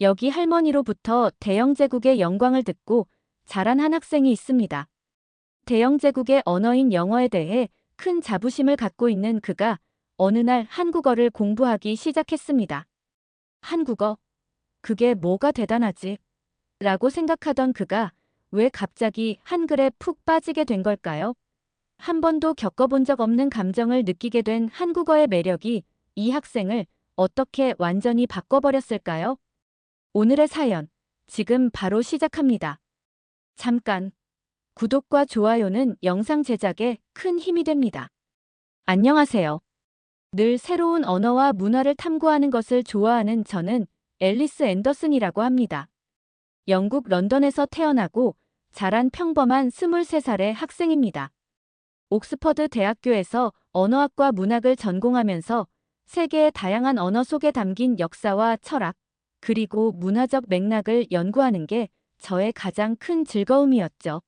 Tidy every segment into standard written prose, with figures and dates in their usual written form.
여기 할머니로부터 대영제국의 영광을 듣고 자란 한 학생이 있습니다. 대영제국의 언어인 영어에 대해 큰 자부심을 갖고 있는 그가 어느 날 한국어를 공부하기 시작했습니다. 한국어? 그게 뭐가 대단하지? 라고 생각하던 그가 왜 갑자기 한글에 푹 빠지게 된 걸까요? 한 번도 겪어본 적 없는 감정을 느끼게 된 한국어의 매력이 이 학생을 어떻게 완전히 바꿔버렸을까요? 오늘의 사연, 지금 바로 시작합니다. 잠깐, 구독과 좋아요는 영상 제작에 큰 힘이 됩니다. 안녕하세요. 늘 새로운 언어와 문화를 탐구하는 것을 좋아하는 저는 앨리스 앤더슨이라고 합니다. 영국 런던에서 태어나고 자란 평범한 23살의 학생입니다. 옥스퍼드 대학교에서 언어학과 문학을 전공하면서 세계의 다양한 언어 속에 담긴 역사와 철학, 그리고 문화적 맥락을 연구하는 게 저의 가장 큰 즐거움이었죠.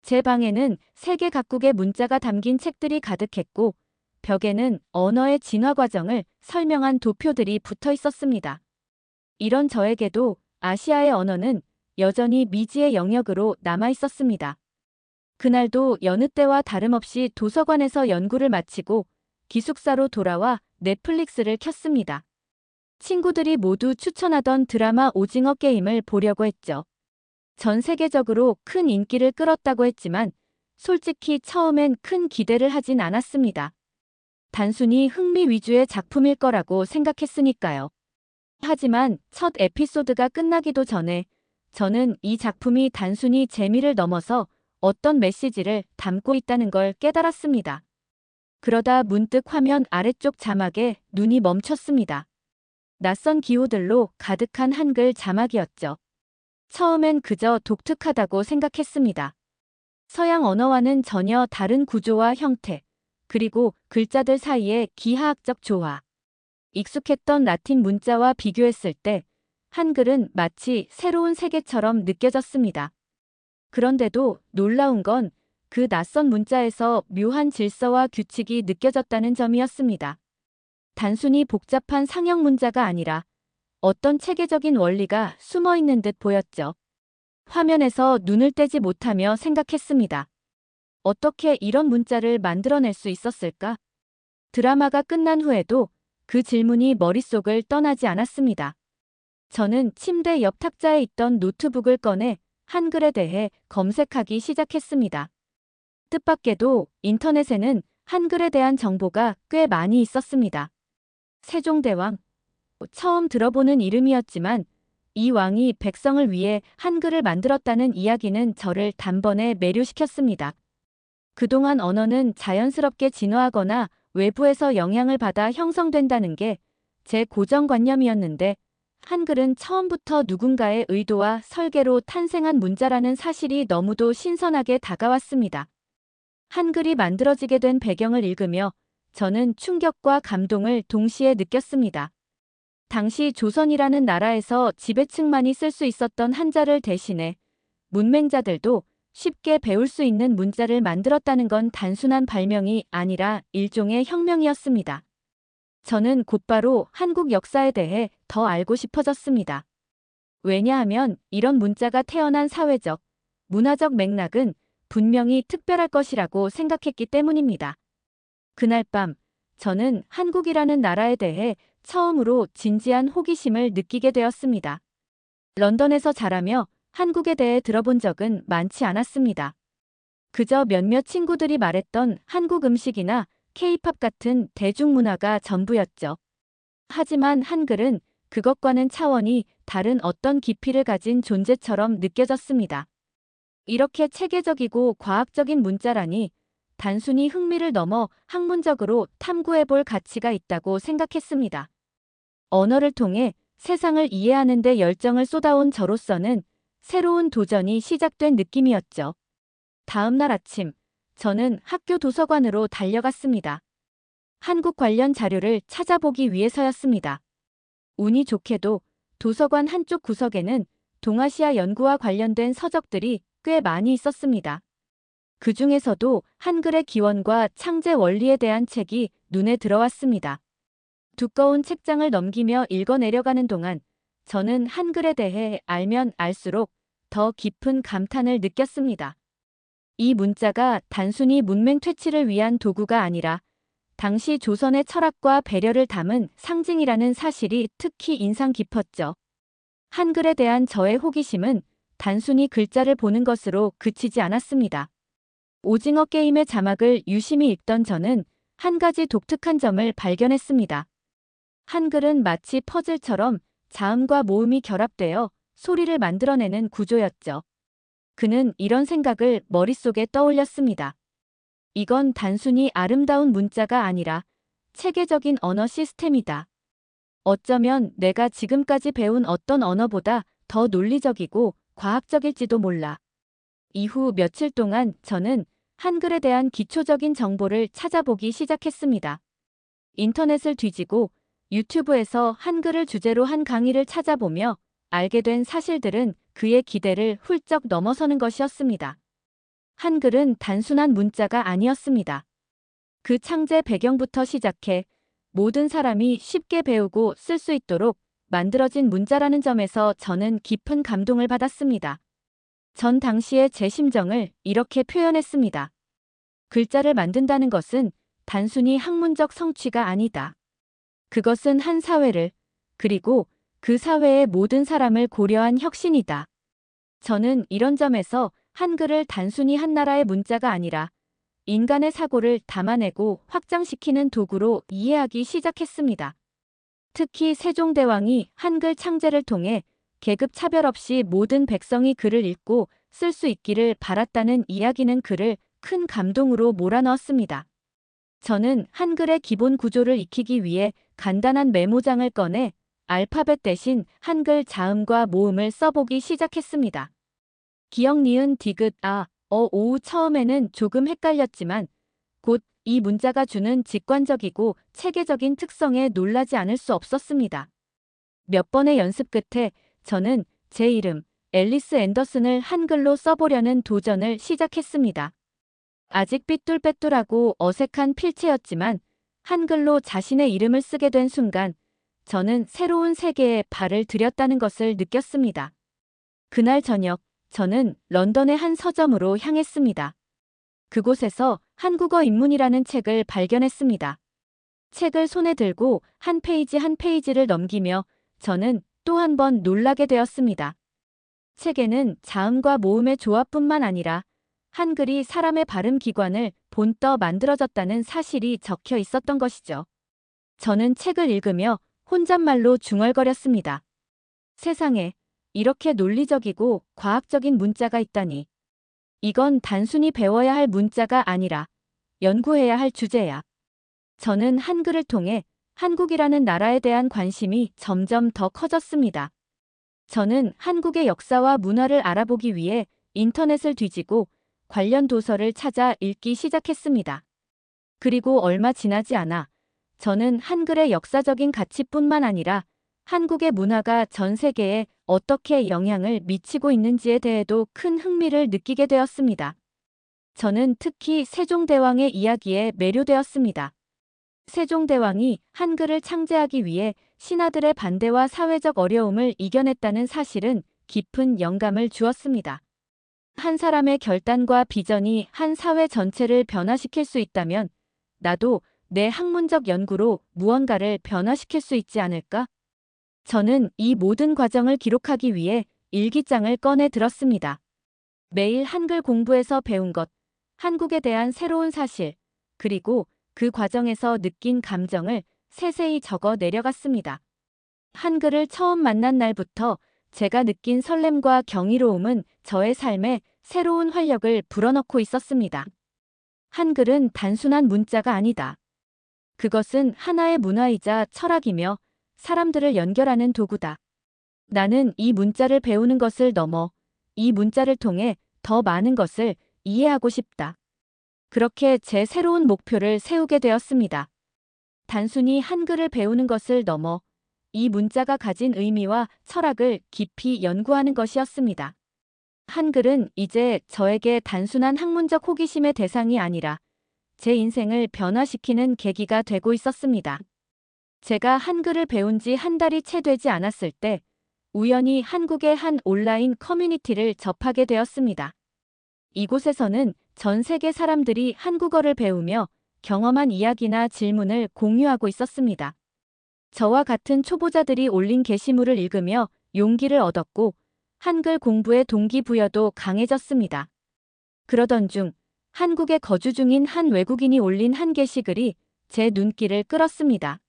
제 방에는 세계 각국의 문자가 담긴 책들이 가득했고, 벽에는 언어의 진화 과정을 설명한 도표들이 붙어 있었습니다. 이런 저에게도 아시아의 언어는 여전히 미지의 영역으로 남아 있었습니다. 그날도 여느 때와 다름없이 도서관에서 연구를 마치고 기숙사로 돌아와 넷플릭스를 켰습니다. 친구들이 모두 추천하던 드라마 오징어 게임을 보려고 했죠. 전 세계적으로 큰 인기를 끌었다고 했지만 솔직히 처음엔 큰 기대를 하진 않았습니다. 단순히 흥미 위주의 작품일 거라고 생각했으니까요. 하지만 첫 에피소드가 끝나기도 전에 저는 이 작품이 단순히 재미를 넘어서 어떤 메시지를 담고 있다는 걸 깨달았습니다. 그러다 문득 화면 아래쪽 자막에 눈이 멈췄습니다. 낯선 기호들로 가득한 한글 자막이었죠. 처음엔 그저 독특하다고 생각했습니다. 서양 언어와는 전혀 다른 구조와 형태, 그리고 글자들 사이의 기하학적 조화. 익숙했던 라틴 문자와 비교했을 때 한글은 마치 새로운 세계처럼 느껴졌습니다. 그런데도 놀라운 건 그 낯선 문자에서 묘한 질서와 규칙이 느껴졌다는 점이었습니다. 단순히 복잡한 상형 문자가 아니라 어떤 체계적인 원리가 숨어 있는 듯 보였죠. 화면에서 눈을 떼지 못하며 생각했습니다. 어떻게 이런 문자를 만들어낼 수 있었을까? 드라마가 끝난 후에도 그 질문이 머릿속을 떠나지 않았습니다. 저는 침대 옆 탁자에 있던 노트북을 꺼내 한글에 대해 검색하기 시작했습니다. 뜻밖에도 인터넷에는 한글에 대한 정보가 꽤 많이 있었습니다. 세종대왕, 처음 들어보는 이름이었지만 이 왕이 백성을 위해 한글을 만들었다는 이야기는 저를 단번에 매료시켰습니다. 그동안 언어는 자연스럽게 진화하거나 외부에서 영향을 받아 형성된다는 게 제 고정관념이었는데 한글은 처음부터 누군가의 의도와 설계로 탄생한 문자라는 사실이 너무도 신선하게 다가왔습니다. 한글이 만들어지게 된 배경을 읽으며 저는 충격과 감동을 동시에 느꼈습니다. 당시 조선이라는 나라에서 지배층만이 쓸 수 있었던 한자를 대신해 문맹자들도 쉽게 배울 수 있는 문자를 만들었다는 건 단순한 발명이 아니라 일종의 혁명이었습니다. 저는 곧바로 한국 역사에 대해 더 알고 싶어졌습니다. 왜냐하면 이런 문자가 태어난 사회적, 문화적 맥락은 분명히 특별할 것이라고 생각했기 때문입니다. 그날 밤, 저는 한국이라는 나라에 대해 처음으로 진지한 호기심을 느끼게 되었습니다. 런던에서 자라며 한국에 대해 들어본 적은 많지 않았습니다. 그저 몇몇 친구들이 말했던 한국 음식이나 케이팝 같은 대중문화가 전부였죠. 하지만 한글은 그것과는 차원이 다른 어떤 깊이를 가진 존재처럼 느껴졌습니다. 이렇게 체계적이고 과학적인 문자라니 단순히 흥미를 넘어 학문적으로 탐구해볼 가치가 있다고 생각했습니다. 언어를 통해 세상을 이해하는 데 열정을 쏟아온 저로서는 새로운 도전이 시작된 느낌이었죠. 다음 날 아침, 저는 학교 도서관으로 달려갔습니다. 한국 관련 자료를 찾아보기 위해서였습니다. 운이 좋게도 도서관 한쪽 구석에는 동아시아 연구와 관련된 서적들이 꽤 많이 있었습니다. 그 중에서도 한글의 기원과 창제 원리에 대한 책이 눈에 들어왔습니다. 두꺼운 책장을 넘기며 읽어내려가는 동안 저는 한글에 대해 알면 알수록 더 깊은 감탄을 느꼈습니다. 이 문자가 단순히 문맹 퇴치를 위한 도구가 아니라 당시 조선의 철학과 배려를 담은 상징이라는 사실이 특히 인상 깊었죠. 한글에 대한 저의 호기심은 단순히 글자를 보는 것으로 그치지 않았습니다. 오징어 게임의 자막을 유심히 읽던 저는 한 가지 독특한 점을 발견했습니다. 한글은 마치 퍼즐처럼 자음과 모음이 결합되어 소리를 만들어내는 구조였죠. 그는 이런 생각을 머릿속에 떠올렸습니다. 이건 단순히 아름다운 문자가 아니라 체계적인 언어 시스템이다. 어쩌면 내가 지금까지 배운 어떤 언어보다 더 논리적이고 과학적일지도 몰라. 이후 며칠 동안 저는 한글에 대한 기초적인 정보를 찾아보기 시작했습니다. 인터넷을 뒤지고 유튜브에서 한글을 주제로 한 강의를 찾아보며 알게 된 사실들은 그의 기대를 훌쩍 넘어서는 것이었습니다. 한글은 단순한 문자가 아니었습니다. 그 창제 배경부터 시작해 모든 사람이 쉽게 배우고 쓸 수 있도록 만들어진 문자라는 점에서 저는 깊은 감동을 받았습니다. 전 당시의 제 심정을 이렇게 표현했습니다. 글자를 만든다는 것은 단순히 학문적 성취가 아니다. 그것은 한 사회를, 그리고 그 사회의 모든 사람을 고려한 혁신이다. 저는 이런 점에서 한글을 단순히 한 나라의 문자가 아니라 인간의 사고를 담아내고 확장시키는 도구로 이해하기 시작했습니다. 특히 세종대왕이 한글 창제를 통해 계급 차별 없이 모든 백성이 글을 읽고 쓸 수 있기를 바랐다는 이야기는 그를 큰 감동으로 몰아넣었습니다. 저는 한글의 기본 구조를 익히기 위해 간단한 메모장을 꺼내 알파벳 대신 한글 자음과 모음을 써보기 시작했습니다. 기역, 니은, 디귿, 아, 오우 처음에는 조금 헷갈렸지만 곧 이 문자가 주는 직관적이고 체계적인 특성에 놀라지 않을 수 없었습니다. 몇 번의 연습 끝에 저는 제 이름, 앨리스 앤더슨을 한글로 써보려는 도전을 시작했습니다. 아직 삐뚤빼뚤하고 어색한 필체였지만 한글로 자신의 이름을 쓰게 된 순간 저는 새로운 세계에 발을 들였다는 것을 느꼈습니다. 그날 저녁, 저는 런던의 한 서점으로 향했습니다. 그곳에서 한국어 입문이라는 책을 발견했습니다. 책을 손에 들고 한 페이지 한 페이지를 넘기며 저는 또 한 번 놀라게 되었습니다. 책에는 자음과 모음의 조합뿐만 아니라 한글이 사람의 발음 기관을 본떠 만들어졌다는 사실이 적혀 있었던 것이죠. 저는 책을 읽으며 혼잣말로 중얼거렸습니다. 세상에 이렇게 논리적이고 과학적인 문자가 있다니. 이건 단순히 배워야 할 문자가 아니라 연구해야 할 주제야. 저는 한글을 통해 한국이라는 나라에 대한 관심이 점점 더 커졌습니다. 저는 한국의 역사와 문화를 알아보기 위해 인터넷을 뒤지고 관련 도서를 찾아 읽기 시작했습니다. 그리고 얼마 지나지 않아 저는 한글의 역사적인 가치뿐만 아니라 한국의 문화가 전 세계에 어떻게 영향을 미치고 있는지에 대해도 큰 흥미를 느끼게 되었습니다. 저는 특히 세종대왕의 이야기에 매료되었습니다. 세종대왕이 한글을 창제하기 위해 신하들의 반대와 사회적 어려움을 이겨냈다는 사실은 깊은 영감을 주었습니다. 한 사람의 결단과 비전이 한 사회 전체를 변화시킬 수 있다면 나도 내 학문적 연구로 무언가를 변화시킬 수 있지 않을까? 저는 이 모든 과정을 기록하기 위해 일기장을 꺼내 들었습니다. 매일 한글 공부에서 배운 것, 한국에 대한 새로운 사실, 그리고 그 과정에서 느낀 감정을 세세히 적어 내려갔습니다. 한글을 처음 만난 날부터 제가 느낀 설렘과 경이로움은 저의 삶에 새로운 활력을 불어넣고 있었습니다. 한글은 단순한 문자가 아니다. 그것은 하나의 문화이자 철학이며 사람들을 연결하는 도구다. 나는 이 문자를 배우는 것을 넘어 이 문자를 통해 더 많은 것을 이해하고 싶다. 그렇게 제 새로운 목표를 세우게 되었습니다. 단순히 한글을 배우는 것을 넘어 이 문자가 가진 의미와 철학을 깊이 연구하는 것이었습니다. 한글은 이제 저에게 단순한 학문적 호기심의 대상이 아니라 제 인생을 변화시키는 계기가 되고 있었습니다. 제가 한글을 배운 지 한 달이 채 되지 않았을 때 우연히 한국의 한 온라인 커뮤니티를 접하게 되었습니다. 이곳에서는 전 세계 사람들이 한국어를 배우며 경험한 이야기나 질문을 공유하고 있었습니다. 저와 같은 초보자들이 올린 게시물을 읽으며 용기를 얻었고 한글 공부의 동기부여도 강해졌습니다. 그러던 중 한국에 거주 중인 한 외국인이 올린 한 게시글이 제 눈길을 끌었습니다.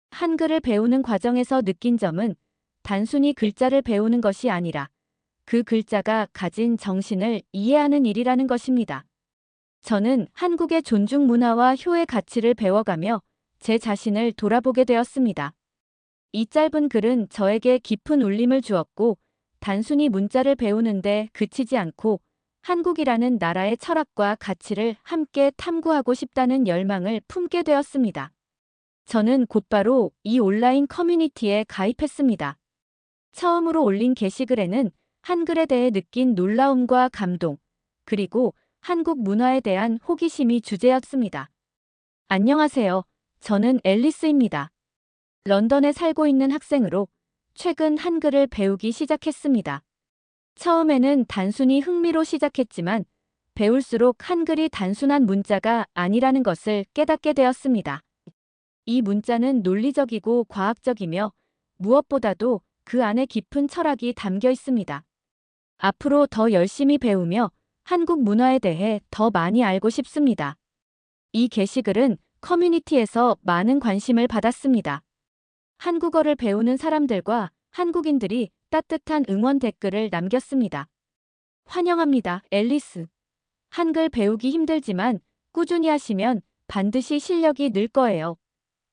한글을 배우는 과정에서 느낀 점은 단순히 글자를 배우는 것이 아니라 그 글자가 가진 정신을 이해하는 일이라는 것입니다. 저는 한국의 존중 문화와 효의 가치를 배워가며 제 자신을 돌아보게 되었습니다. 이 짧은 글은 저에게 깊은 울림을 주었고 단순히 문자를 배우는데 그치지 않고 한국이라는 나라의 철학과 가치를 함께 탐구하고 싶다는 열망을 품게 되었습니다. 저는 곧바로 이 온라인 커뮤니티에 가입했습니다. 처음으로 올린 게시글에는 한글에 대해 느낀 놀라움과 감동, 그리고 한국 문화에 대한 호기심이 주제였습니다. 안녕하세요. 저는 앨리스입니다. 런던에 살고 있는 학생으로 최근 한글을 배우기 시작했습니다. 처음에는 단순히 흥미로 시작했지만 배울수록 한글이 단순한 문자가 아니라는 것을 깨닫게 되었습니다. 이 문자는 논리적이고 과학적이며 무엇보다도 그 안에 깊은 철학이 담겨 있습니다. 앞으로 더 열심히 배우며 한국 문화에 대해 더 많이 알고 싶습니다. 이 게시글은 커뮤니티에서 많은 관심을 받았습니다. 한국어를 배우는 사람들과 한국인들이 따뜻한 응원 댓글을 남겼습니다. 환영합니다, 앨리스. 한글 배우기 힘들지만 꾸준히 하시면 반드시 실력이 늘 거예요.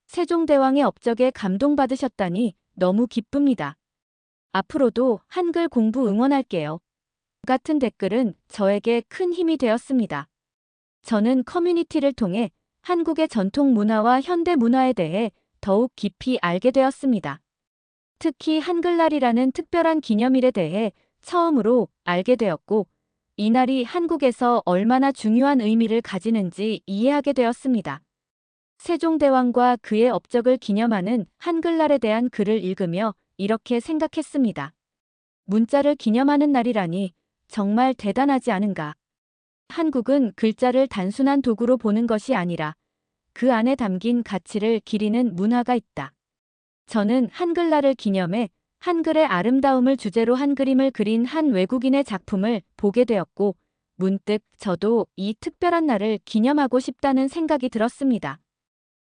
세종대왕의 업적에 감동받으셨다니 너무 기쁩니다. 앞으로도 한글 공부 응원할게요. 같은 댓글은 저에게 큰 힘이 되었습니다. 저는 커뮤니티를 통해 한국의 전통 문화와 현대 문화에 대해 더욱 깊이 알게 되었습니다. 특히 한글날이라는 특별한 기념일에 대해 처음으로 알게 되었고, 이날이 한국에서 얼마나 중요한 의미를 가지는지 이해하게 되었습니다. 세종대왕과 그의 업적을 기념하는 한글날에 대한 글을 읽으며 이렇게 생각했습니다. 문자를 기념하는 날이라니 정말 대단하지 않은가. 한국은 글자를 단순한 도구로 보는 것이 아니라 그 안에 담긴 가치를 기리는 문화가 있다. 저는 한글날을 기념해 한글의 아름다움을 주제로 한 그림을 그린 한 외국인의 작품을 보게 되었고, 문득 저도 이 특별한 날을 기념하고 싶다는 생각이 들었습니다.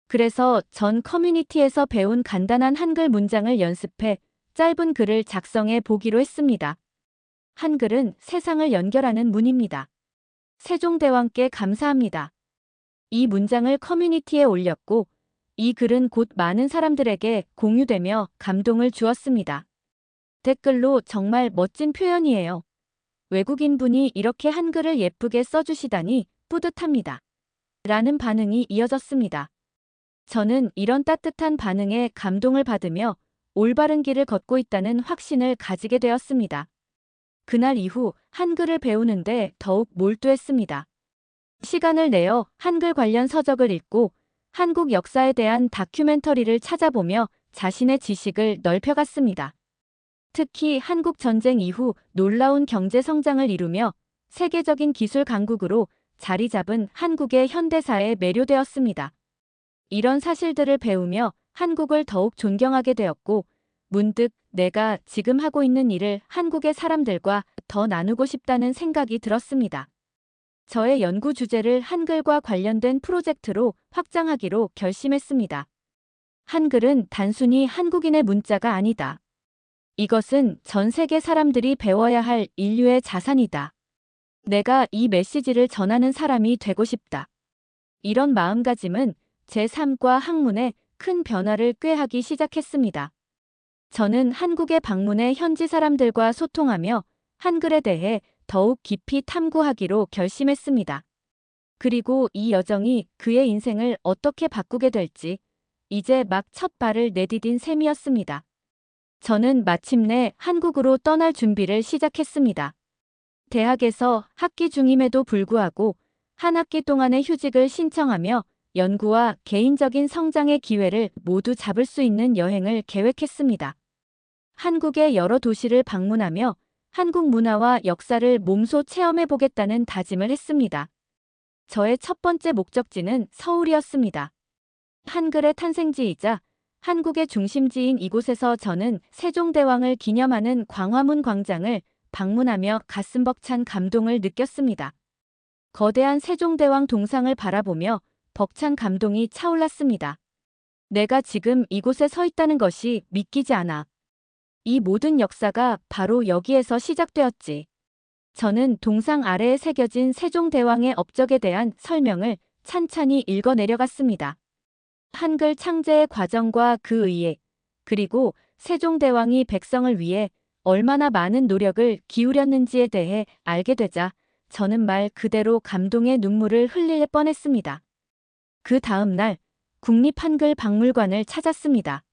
그래서 전 커뮤니티에서 배운 간단한 한글 문장을 연습해 짧은 글을 작성해 보기로 했습니다. 한글은 세상을 연결하는 문입니다. 세종대왕께 감사합니다. 이 문장을 커뮤니티에 올렸고, 이 글은 곧 많은 사람들에게 공유되며 감동을 주었습니다. 댓글로 정말 멋진 표현이에요. 외국인분이 이렇게 한글을 예쁘게 써주시다니 뿌듯합니다. 라는 반응이 이어졌습니다. 저는 이런 따뜻한 반응에 감동을 받으며 올바른 길을 걷고 있다는 확신을 가지게 되었습니다. 그날 이후 한글을 배우는데 더욱 몰두했습니다. 시간을 내어 한글 관련 서적을 읽고 한국 역사에 대한 다큐멘터리를 찾아보며 자신의 지식을 넓혀갔습니다. 특히 한국 전쟁 이후 놀라운 경제 성장을 이루며 세계적인 기술 강국으로 자리 잡은 한국의 현대사에 매료되었습니다. 이런 사실들을 배우며 한국을 더욱 존경하게 되었고, 문득 내가 지금 하고 있는 일을 한국의 사람들과 더 나누고 싶다는 생각이 들었습니다. 저의 연구 주제를 한글과 관련된 프로젝트로 확장하기로 결심했습니다. 한글은 단순히 한국인의 문자가 아니다. 이것은 전 세계 사람들이 배워야 할 인류의 자산이다. 내가 이 메시지를 전하는 사람이 되고 싶다. 이런 마음가짐은 제 삶과 학문에 큰 변화를 꾀하기 시작했습니다. 저는 한국에 방문해 현지 사람들과 소통하며 한글에 대해 더욱 깊이 탐구하기로 결심했습니다. 그리고 이 여정이 그의 인생을 어떻게 바꾸게 될지 이제 막 첫 발을 내디딘 셈이었습니다. 저는 마침내 한국으로 떠날 준비를 시작했습니다. 대학에서 학기 중임에도 불구하고 한 학기 동안의 휴직을 신청하며 연구와 개인적인 성장의 기회를 모두 잡을 수 있는 여행을 계획했습니다. 한국의 여러 도시를 방문하며 한국 문화와 역사를 몸소 체험해보겠다는 다짐을 했습니다. 저의 첫 번째 목적지는 서울이었습니다. 한글의 탄생지이자 한국의 중심지인 이곳에서 저는 세종대왕을 기념하는 광화문 광장을 방문하며 가슴 벅찬 감동을 느꼈습니다. 거대한 세종대왕 동상을 바라보며 벅찬 감동이 차올랐습니다. 내가 지금 이곳에 서 있다는 것이 믿기지 않아. 이 모든 역사가 바로 여기에서 시작되었지. 저는 동상 아래에 새겨진 세종대왕의 업적에 대한 설명을 찬찬히 읽어 내려갔습니다. 한글 창제의 과정과 그 의의, 그리고 세종대왕이 백성을 위해 얼마나 많은 노력을 기울였는지에 대해 알게 되자 저는 말 그대로 감동의 눈물을 흘릴 뻔했습니다. 그 다음 날 국립한글박물관을 찾았습니다.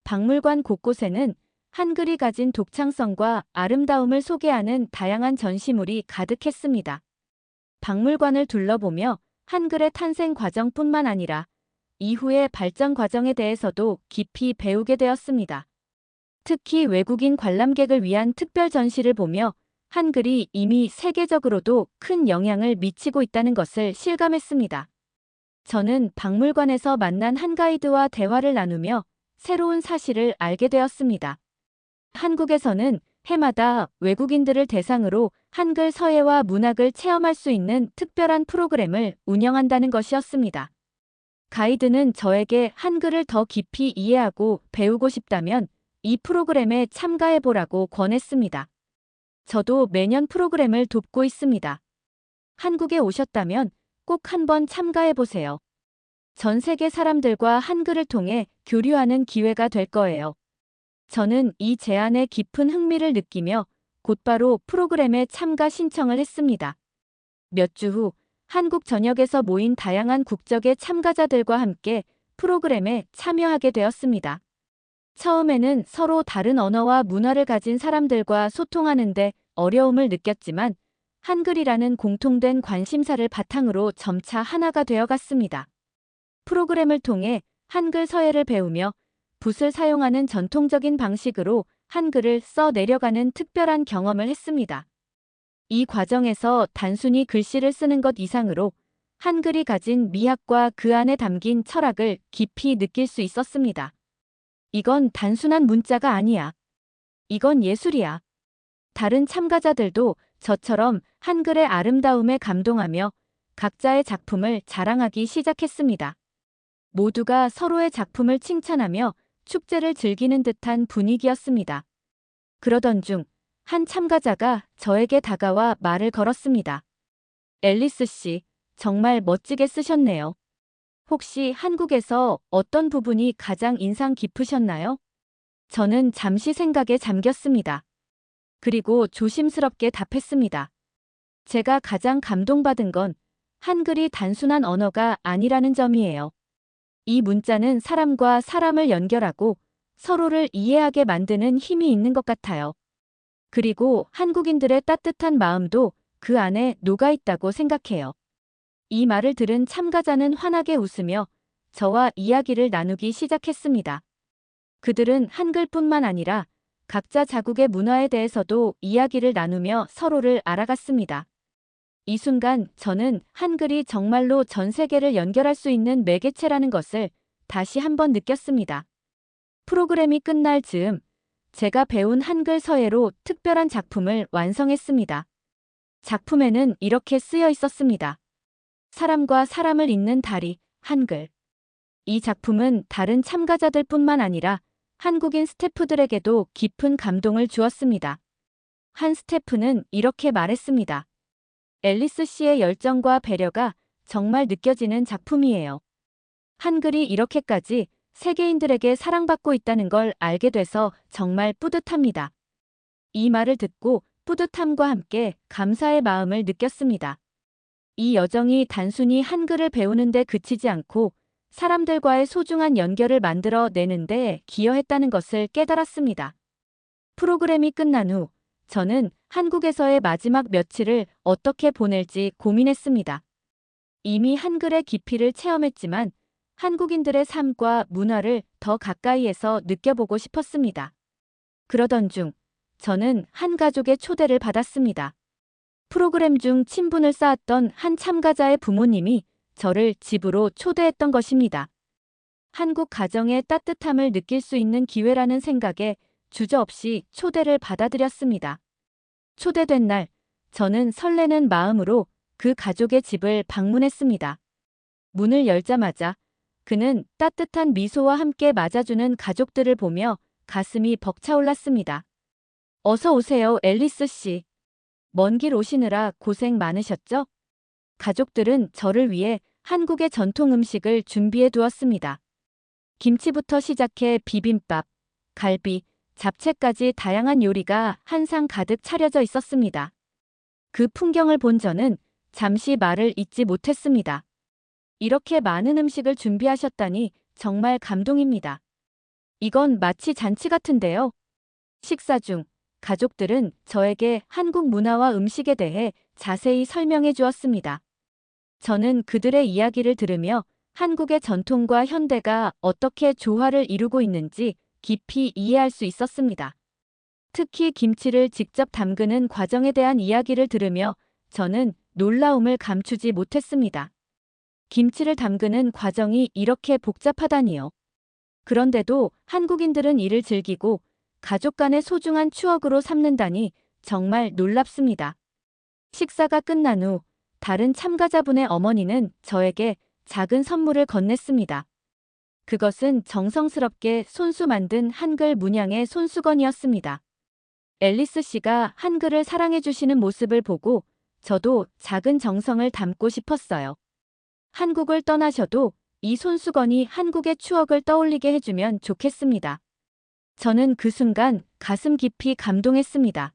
박물관 곳곳에는 한글이 가진 독창성과 아름다움을 소개하는 다양한 전시물이 가득했습니다. 박물관을 둘러보며 한글의 탄생 과정뿐만 아니라 이후의 발전 과정에 대해서도 깊이 배우게 되었습니다. 특히 외국인 관람객을 위한 특별 전시를 보며 한글이 이미 세계적으로도 큰 영향을 미치고 있다는 것을 실감했습니다. 저는 박물관에서 만난 한 가이드와 대화를 나누며 새로운 사실을 알게 되었습니다. 한국에서는 해마다 외국인들을 대상으로 한글 서예와 문학을 체험할 수 있는 특별한 프로그램을 운영한다는 것이었습니다. 가이드는 저에게 한글을 더 깊이 이해하고 배우고 싶다면 이 프로그램에 참가해보라고 권했습니다. 저도 매년 프로그램을 돕고 있습니다. 한국에 오셨다면 꼭 한번 참가해보세요. 전 세계 사람들과 한글을 통해 교류하는 기회가 될 거예요. 저는 이 제안에 깊은 흥미를 느끼며 곧바로 프로그램에 참가 신청을 했습니다. 몇 주 후 한국 전역에서 모인 다양한 국적의 참가자들과 함께 프로그램에 참여하게 되었습니다. 처음에는 서로 다른 언어와 문화를 가진 사람들과 소통하는데 어려움을 느꼈지만 한글이라는 공통된 관심사를 바탕으로 점차 하나가 되어갔습니다. 프로그램을 통해 한글 서예를 배우며 붓을 사용하는 전통적인 방식으로 한글을 써 내려가는 특별한 경험을 했습니다. 이 과정에서 단순히 글씨를 쓰는 것 이상으로 한글이 가진 미학과 그 안에 담긴 철학을 깊이 느낄 수 있었습니다. 이건 단순한 문자가 아니야. 이건 예술이야. 다른 참가자들도 저처럼 한글의 아름다움에 감동하며 각자의 작품을 자랑하기 시작했습니다. 모두가 서로의 작품을 칭찬하며 축제를 즐기는 듯한 분위기였습니다. 그러던 중 한 참가자가 저에게 다가와 말을 걸었습니다. 앨리스 씨, 정말 멋지게 쓰셨네요. 혹시 한국에서 어떤 부분이 가장 인상 깊으셨나요? 저는 잠시 생각에 잠겼습니다. 그리고 조심스럽게 답했습니다. 제가 가장 감동받은 건 한글이 단순한 언어가 아니라는 점이에요. 이 문자는 사람과 사람을 연결하고 서로를 이해하게 만드는 힘이 있는 것 같아요. 그리고 한국인들의 따뜻한 마음도 그 안에 녹아 있다고 생각해요. 이 말을 들은 참가자는 환하게 웃으며 저와 이야기를 나누기 시작했습니다. 그들은 한글뿐만 아니라 각자 자국의 문화에 대해서도 이야기를 나누며 서로를 알아갔습니다. 이 순간 저는 한글이 정말로 전 세계를 연결할 수 있는 매개체라는 것을 다시 한번 느꼈습니다. 프로그램이 끝날 즈음 제가 배운 한글 서예로 특별한 작품을 완성했습니다. 작품에는 이렇게 쓰여 있었습니다. 사람과 사람을 잇는 다리, 한글. 이 작품은 다른 참가자들뿐만 아니라 한국인 스태프들에게도 깊은 감동을 주었습니다. 한 스태프는 이렇게 말했습니다. 앨리스 씨의 열정과 배려가 정말 느껴지는 작품이에요. 한글이 이렇게까지 세계인들에게 사랑받고 있다는 걸 알게 돼서 정말 뿌듯합니다. 이 말을 듣고 뿌듯함과 함께 감사의 마음을 느꼈습니다. 이 여정이 단순히 한글을 배우는 데 그치지 않고 사람들과의 소중한 연결을 만들어 내는 데 기여했다는 것을 깨달았습니다. 프로그램이 끝난 후 저는 한국에서의 마지막 며칠을 어떻게 보낼지 고민했습니다. 이미 한글의 깊이를 체험했지만 한국인들의 삶과 문화를 더 가까이에서 느껴보고 싶었습니다. 그러던 중 저는 한 가족의 초대를 받았습니다. 프로그램 중 친분을 쌓았던 한 참가자의 부모님이 저를 집으로 초대했던 것입니다. 한국 가정의 따뜻함을 느낄 수 있는 기회라는 생각에 주저없이 초대를 받아들였습니다. 초대된 날, 저는 설레는 마음으로 그 가족의 집을 방문했습니다. 문을 열자마자 그는 따뜻한 미소와 함께 맞아주는 가족들을 보며 가슴이 벅차올랐습니다. 어서 오세요, 앨리스 씨. 먼 길 오시느라 고생 많으셨죠? 가족들은 저를 위해 한국의 전통 음식을 준비해 두었습니다. 김치부터 시작해 비빔밥, 갈비, 잡채까지 다양한 요리가 한 상 가득 차려져 있었습니다. 그 풍경을 본 저는 잠시 말을 잇지 못했습니다. 이렇게 많은 음식을 준비하셨다니 정말 감동입니다. 이건 마치 잔치 같은데요. 식사 중 가족들은 저에게 한국 문화와 음식에 대해 자세히 설명해 주었습니다. 저는 그들의 이야기를 들으며 한국의 전통과 현대가 어떻게 조화를 이루고 있는지 깊이 이해할 수 있었습니다. 특히 김치를 직접 담그는 과정에 대한 이야기를 들으며 저는 놀라움을 감추지 못했습니다. 김치를 담그는 과정이 이렇게 복잡하다니요. 그런데도 한국인들은 이를 즐기고 가족 간의 소중한 추억으로 삼는다니 정말 놀랍습니다. 식사가 끝난 후 다른 참가자분의 어머니는 저에게 작은 선물을 건넸습니다. 그것은 정성스럽게 손수 만든 한글 문양의 손수건이었습니다. 앨리스 씨가 한글을 사랑해 주시는 모습을 보고 저도 작은 정성을 담고 싶었어요. 한국을 떠나셔도 이 손수건이 한국의 추억을 떠올리게 해주면 좋겠습니다. 저는 그 순간 가슴 깊이 감동했습니다.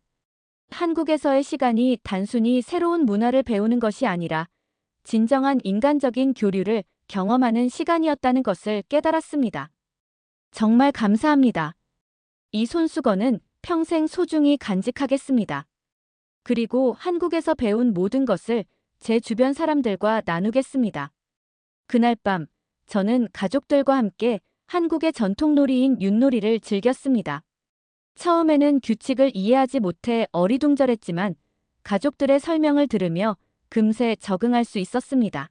한국에서의 시간이 단순히 새로운 문화를 배우는 것이 아니라 진정한 인간적인 교류를 경험하는 시간이었다는 것을 깨달았습니다. 정말 감사합니다. 이 손수건은 평생 소중히 간직하겠습니다. 그리고 한국에서 배운 모든 것을 제 주변 사람들과 나누겠습니다. 그날 밤, 저는 가족들과 함께 한국의 전통놀이인 윷놀이를 즐겼습니다. 처음에는 규칙을 이해하지 못해 어리둥절했지만 가족들의 설명을 들으며 금세 적응할 수 있었습니다.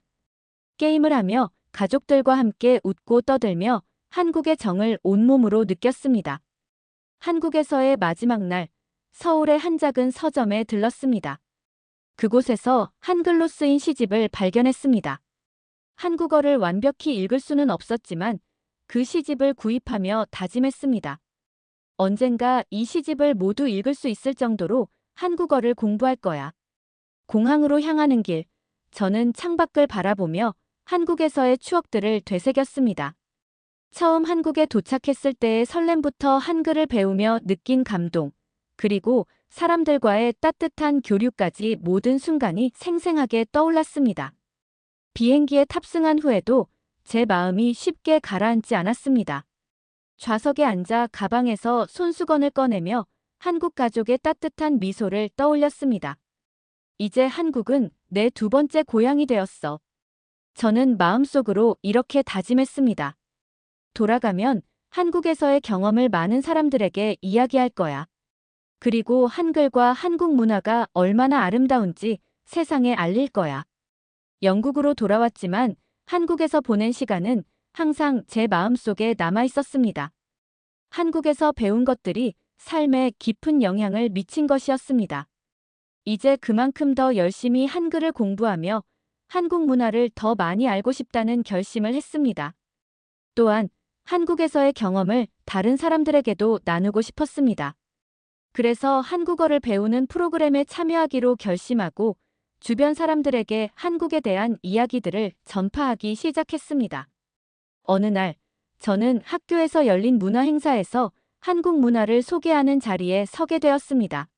게임을 하며 가족들과 함께 웃고 떠들며 한국의 정을 온몸으로 느꼈습니다. 한국에서의 마지막 날, 서울의 한 작은 서점에 들렀습니다. 그곳에서 한글로 쓰인 시집을 발견했습니다. 한국어를 완벽히 읽을 수는 없었지만 그 시집을 구입하며 다짐했습니다. 언젠가 이 시집을 모두 읽을 수 있을 정도로 한국어를 공부할 거야. 공항으로 향하는 길, 저는 창밖을 바라보며 한국에서의 추억들을 되새겼습니다. 처음 한국에 도착했을 때의 설렘부터 한글을 배우며 느낀 감동, 그리고 사람들과의 따뜻한 교류까지 모든 순간이 생생하게 떠올랐습니다. 비행기에 탑승한 후에도 제 마음이 쉽게 가라앉지 않았습니다. 좌석에 앉아 가방에서 손수건을 꺼내며 한국 가족의 따뜻한 미소를 떠올렸습니다. 이제 한국은 내 두 번째 고향이 되었어. 저는 마음속으로 이렇게 다짐했습니다. 돌아가면 한국에서의 경험을 많은 사람들에게 이야기할 거야. 그리고 한글과 한국 문화가 얼마나 아름다운지 세상에 알릴 거야. 영국으로 돌아왔지만 한국에서 보낸 시간은 항상 제 마음속에 남아 있었습니다. 한국에서 배운 것들이 삶에 깊은 영향을 미친 것이었습니다. 이제 그만큼 더 열심히 한글을 공부하며 한국 문화를 더 많이 알고 싶다는 결심을 했습니다. 또한 한국에서의 경험을 다른 사람들에게도 나누고 싶었습니다. 그래서 한국어를 배우는 프로그램에 참여하기로 결심하고 주변 사람들에게 한국에 대한 이야기들을 전파하기 시작했습니다. 어느 날, 저는 학교에서 열린 문화 행사에서 한국 문화를 소개하는 자리에 서게 되었습니다.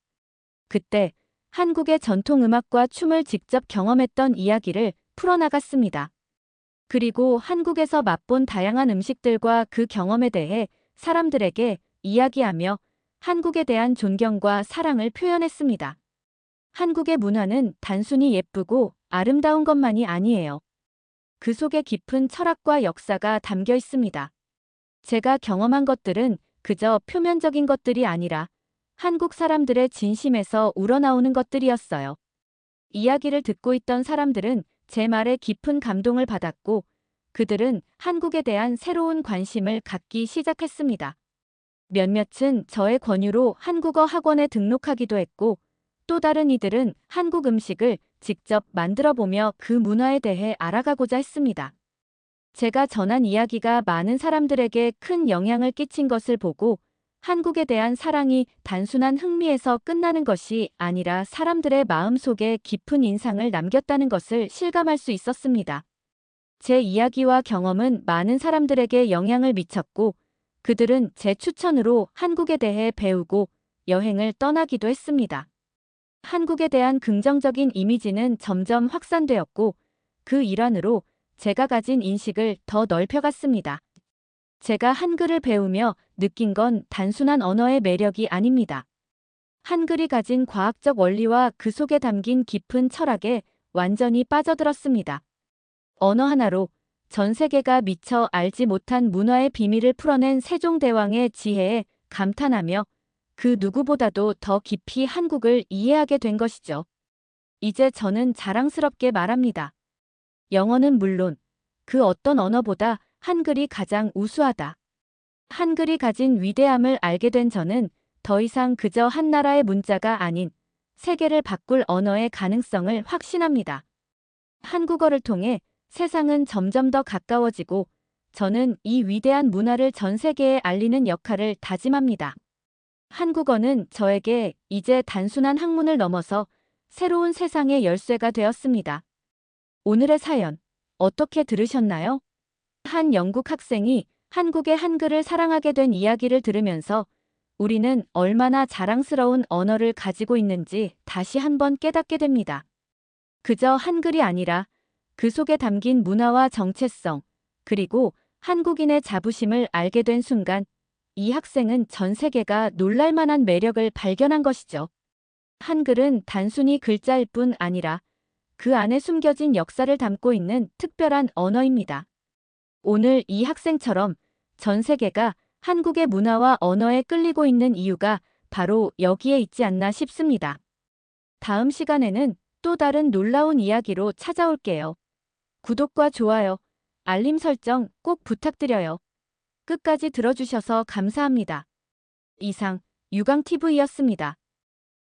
그때 한국의 전통 음악과 춤을 직접 경험했던 이야기를 풀어나갔습니다. 그리고 한국에서 맛본 다양한 음식들과 그 경험에 대해 사람들에게 이야기하며 한국에 대한 존경과 사랑을 표현했습니다. 한국의 문화는 단순히 예쁘고 아름다운 것만이 아니에요. 그 속에 깊은 철학과 역사가 담겨 있습니다. 제가 경험한 것들은 그저 표면적인 것들이 아니라 한국 사람들의 진심에서 우러나오는 것들이었어요. 이야기를 듣고 있던 사람들은 제 말에 깊은 감동을 받았고 그들은 한국에 대한 새로운 관심을 갖기 시작했습니다. 몇몇은 저의 권유로 한국어 학원에 등록하기도 했고 또 다른 이들은 한국 음식을 직접 만들어 보며 그 문화에 대해 알아가고자 했습니다. 제가 전한 이야기가 많은 사람들에게 큰 영향을 끼친 것을 보고 한국에 대한 사랑이 단순한 흥미에서 끝나는 것이 아니라 사람들의 마음속에 깊은 인상을 남겼다는 것을 실감할 수 있었습니다. 제 이야기와 경험은 많은 사람들에게 영향을 미쳤고 그들은 제 추천으로 한국에 대해 배우고 여행을 떠나기도 했습니다. 한국에 대한 긍정적인 이미지는 점점 확산되었고 그 일환으로 제가 가진 인식을 더 넓혀갔습니다. 제가 한글을 배우며 느낀 건 단순한 언어의 매력이 아닙니다. 한글이 가진 과학적 원리와 그 속에 담긴 깊은 철학에 완전히 빠져들었습니다. 언어 하나로 전 세계가 미처 알지 못한 문화의 비밀을 풀어낸 세종대왕의 지혜에 감탄하며 그 누구보다도 더 깊이 한국을 이해하게 된 것이죠. 이제 저는 자랑스럽게 말합니다. 영어는 물론 그 어떤 언어보다 한글이 가장 우수하다. 한글이 가진 위대함을 알게 된 저는 더 이상 그저 한 나라의 문자가 아닌 세계를 바꿀 언어의 가능성을 확신합니다. 한국어를 통해 세상은 점점 더 가까워지고 저는 이 위대한 문화를 전 세계에 알리는 역할을 다짐합니다. 한국어는 저에게 이제 단순한 학문을 넘어서 새로운 세상의 열쇠가 되었습니다. 오늘의 사연, 어떻게 들으셨나요? 한 영국 학생이 한국의 한글을 사랑하게 된 이야기를 들으면서 우리는 얼마나 자랑스러운 언어를 가지고 있는지 다시 한번 깨닫게 됩니다. 그저 한글이 아니라 그 속에 담긴 문화와 정체성, 그리고 한국인의 자부심을 알게 된 순간 이 학생은 전 세계가 놀랄 만한 매력을 발견한 것이죠. 한글은 단순히 글자일 뿐 아니라 그 안에 숨겨진 역사를 담고 있는 특별한 언어입니다. 오늘 이 학생처럼 전 세계가 한국의 문화와 언어에 끌리고 있는 이유가 바로 여기에 있지 않나 싶습니다. 다음 시간에는 또 다른 놀라운 이야기로 찾아올게요. 구독과 좋아요, 알림 설정 꼭 부탁드려요. 끝까지 들어주셔서 감사합니다. 이상 유광TV였습니다.